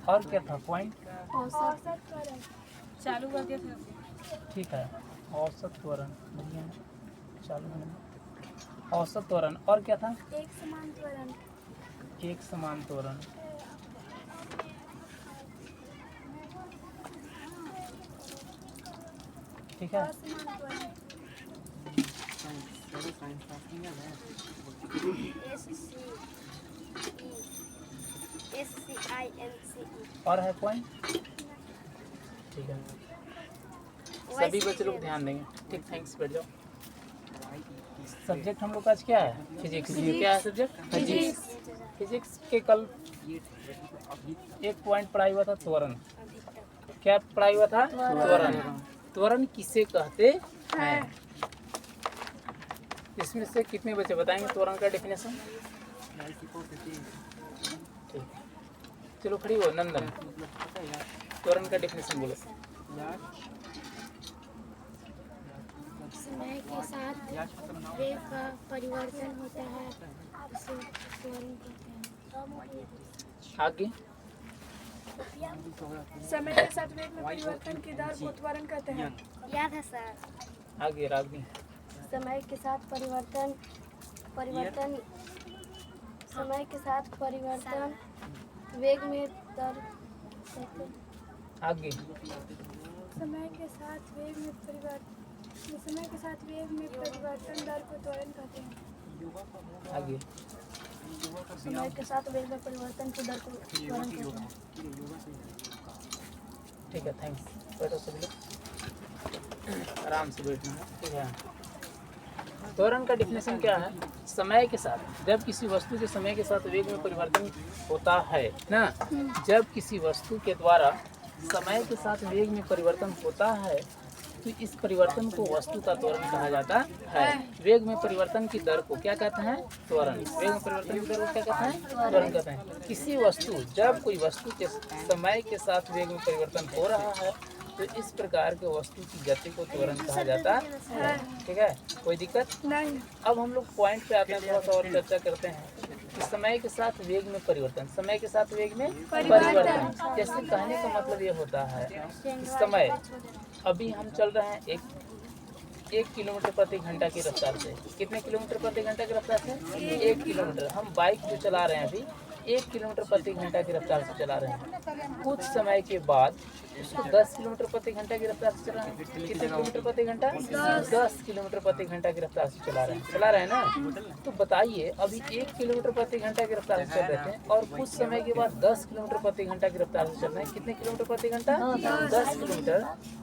और क्या था पॉइंट? औसत त्वरण चालू कर दिया था। ठीक है, औसत त्वरण बढ़िया है, चालू है। औसत त्वरण और क्या था? एक समान त्वरण एक समान त्वरण। ठीक है, असमान त्वरण SCINCE और है पॉइंट? ठीक है, सभी बच्चे लोग ध्यान देंगे। ठीक, थैंक्स, बैठ जाओ। सब्जेक्ट हम लोग का आज क्या है? फिजिक्स। क्या है सब्जेक्ट? फिजिक्स। फिजिक्स के कल एक पॉइंट पढ़ाई हुआ था, त्वरण। क्या पढ़ाई हुआ था? त्वरण। त्वरण किसे कहते हैं? इसमें से कितने बच्चे बताएंगे त्वरण का डेफिनेशन? ठीक, चलो खड़ी हो नंदन, त्वरण का डेफिनेशन बोलो। समय के साथ वेग का परिवर्तन होता है, उसे त्वरण कहते हैं। आगे। समय के साथ वेग में परिवर्तन की दर को त्वरण कहते हैं। याद है सर? आगे रागनी। समय के साथ परिवर्तन समय के साथ परिवर्तन वेग में दर कहते हैं। आगे। समय के साथ वेग में परिवर्तन दर को त्वरण कहते हैं। आगे। समय के साथ वेग में परिवर्तन की दर को त्वरण कहते हैं। ठीक है, थैंक्स। बैठो सभी लोग, आराम से बैठना है। ठीक है, त्वरण का डेफिनेशन क्या है? समय के साथ, जब किसी वस्तु के समय के साथ वेग में परिवर्तन होता है ना, जब किसी वस्तु के द्वारा समय के साथ वेग में परिवर्तन होता है तो इस परिवर्तन को वस्तु का त्वरण कहा जाता है। वेग में परिवर्तन की दर को क्या कहते हैं? त्वरण। वेग में परिवर्तन की दर को क्या कहते हैं? त्वरण कहते हैं। किसी वस्तु, जब कोई वस्तु के समय के साथ वेग में परिवर्तन हो रहा है तो इस प्रकार के वस्तु की गति को त्वरण कहा जाता है। ठीक है, कोई दिक्कत नहीं। अब हम लोग पॉइंट पे आते हैं, थोड़ा सा और चर्चा करते हैं कि समय के साथ वेग में परिवर्तन। समय के साथ वेग में परिवर्तन, जैसे कहने का मतलब ये होता है कि समय, अभी हम चल रहे हैं एक किलोमीटर प्रति घंटा की रफ्तार से। कितने किलोमीटर प्रति घंटा की रफ्तार से? 1 किलोमीटर। हम बाइक जो चला रहे हैं अभी 1 किलोमीटर प्रति घंटा की रफ्तार से चला रहे हैं। कुछ समय के बाद उसको 10 किलोमीटर प्रति घंटा की रफ्तार से चला रहे हैं। कितने किलोमीटर प्रति घंटा? 10 किलोमीटर प्रति घंटा की रफ्तार से चला रहे हैं ना। तो बताइए, अभी 1 किलोमीटर प्रति घंटा की रफ्तार से चल रहे थे और कुछ समय के बाद 10 किलोमीटर प्रति घंटा की रफ्तार से चल रहे हैं। कितने किलोमीटर प्रति घंटा? 10 किलोमीटर।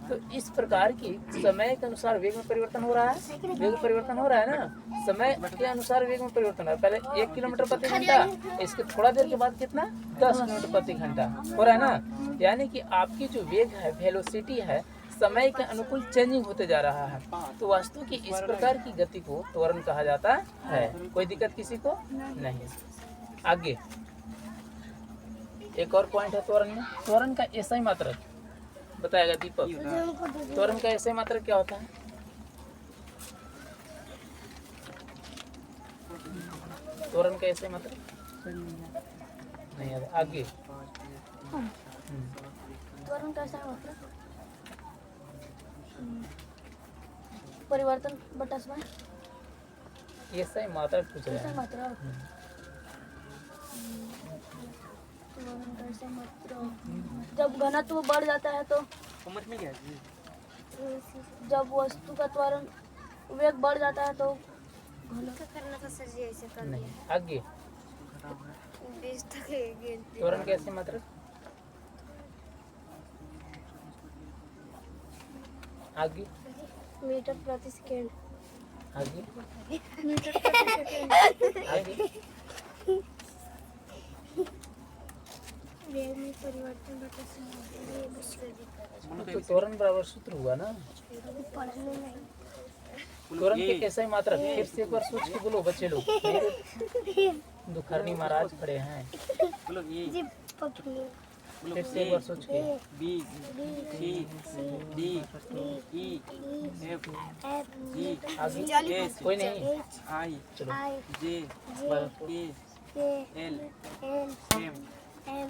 तो इस प्रकार की समय के अनुसार वेग में परिवर्तन हो रहा है। वेग में परिवर्तन हो रहा है ना, समय के अनुसार वेग में परिवर्तन हो रहा है। पहले 1 किलोमीटर प्रति घंटा, इसके थोड़ा देर के बाद कितना? 10 किलोमीटर प्रति घंटा हो रहा है ना। यानी कि आपकी जो वेग है, वेलोसिटी है, समय के अनुकूल चेंजिंग होते जा रहा है। तो वस्तु की इस प्रकार की गति को त्वरण कहा जाता है। कोई दिक्कत किसी को नहीं। आगे एक और पॉइंट है त्वरण में। त्वरण का ऐसा ही मात्रक बताएगा दीपक। त्वरण का ऐसा ही मात्रक क्या होता है? त्वरण का ऐसा ही मात्रक नहीं याद। आगे। त्वरण का ऐसा मात्रक परिवर्तन बटा समय। ऐसा ही मात्रक पूछ रहे ऐसा हैं। मात्रक त्वरण का ऐसा मात्रक जब घनत्व बढ़ जाता है तो समझ में क्या? जब वस्तु का त्वरण वेग बढ़ जाता है तो घनत्व करना था सर जी, ऐसे कर नहीं। आगे। 20 तक गिनती। त्वरण कैसे मात्रक? आगे। मीटर प्रति सेकंड। आगे। मीटर प्रति सेकंड। आगे। वेग में परिवर्तन बटा समय। तो त्वरण बराबर सूत्र हुआ ना। पढ़ने नहीं। त्वरण के कैसा ही मात्रक? फिर से एक बार सोच के बोलो बच्चे लोग। दुखरनी महाराज खड़े हैं। फिर से एक बार सोच के। B C D E F G आगे कोई नहीं। I चलो J K L M N